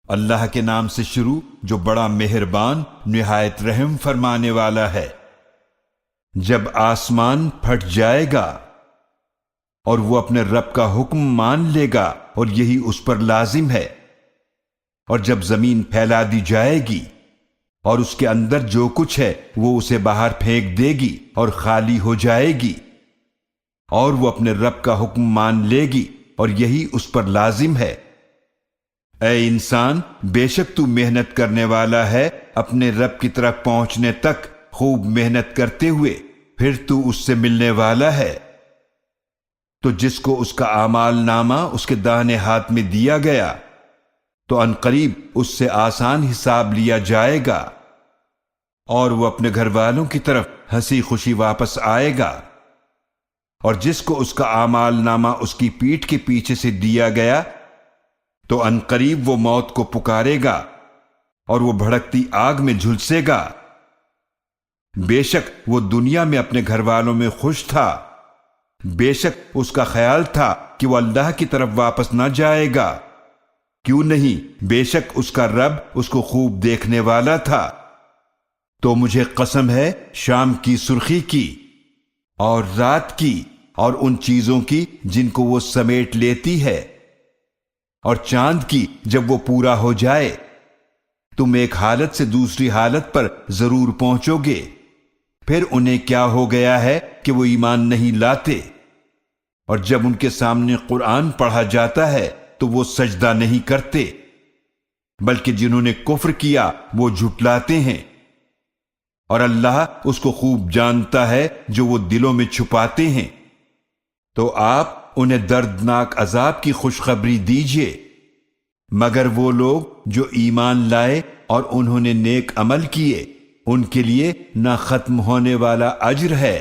اللہ کے نام سے شروع جو بڑا مہربان نہایت رحم فرمانے والا ہے۔ جب آسمان پھٹ جائے گا اور وہ اپنے رب کا حکم مان لے گا اور یہی اس پر لازم ہے، اور جب زمین پھیلا دی جائے گی اور اس کے اندر جو کچھ ہے وہ اسے باہر پھینک دے گی اور خالی ہو جائے گی، اور وہ اپنے رب کا حکم مان لے گی اور یہی اس پر لازم ہے۔ اے انسان، بے شک تو محنت کرنے والا ہے اپنے رب کی طرف پہنچنے تک، خوب محنت کرتے ہوئے پھر تو اس سے ملنے والا ہے۔ تو جس کو اس کا اعمال نامہ اس کے داہنے ہاتھ میں دیا گیا تو عنقریب اس سے آسان حساب لیا جائے گا، اور وہ اپنے گھر والوں کی طرف ہنسی خوشی واپس آئے گا۔ اور جس کو اس کا اعمال نامہ اس کی پیٹھ کے پیچھے سے دیا گیا تو عنقریب وہ موت کو پکارے گا اور وہ بھڑکتی آگ میں جھلسے گا۔ بے شک وہ دنیا میں اپنے گھر والوں میں خوش تھا، بے شک اس کا خیال تھا کہ وہ اللہ کی طرف واپس نہ جائے گا، کیوں نہیں، بے شک اس کا رب اس کو خوب دیکھنے والا تھا۔ تو مجھے قسم ہے شام کی سرخی کی اور رات کی اور ان چیزوں کی جن کو وہ سمیٹ لیتی ہے، اور چاند کی جب وہ پورا ہو جائے۔ تم ایک حالت سے دوسری حالت پر ضرور پہنچو گے، پھر انہیں کیا ہو گیا ہے کہ وہ ایمان نہیں لاتے، اور جب ان کے سامنے قرآن پڑھا جاتا ہے تو وہ سجدہ نہیں کرتے، بلکہ جنہوں نے کفر کیا وہ جھٹلاتے ہیں، اور اللہ اس کو خوب جانتا ہے جو وہ دلوں میں چھپاتے ہیں۔ تو آپ انہیں دردناک عذاب کی خوشخبری دیجئے، مگر وہ لوگ جو ایمان لائے اور انہوں نے نیک عمل کیے ان کے لیے نہ ختم ہونے والا اجر ہے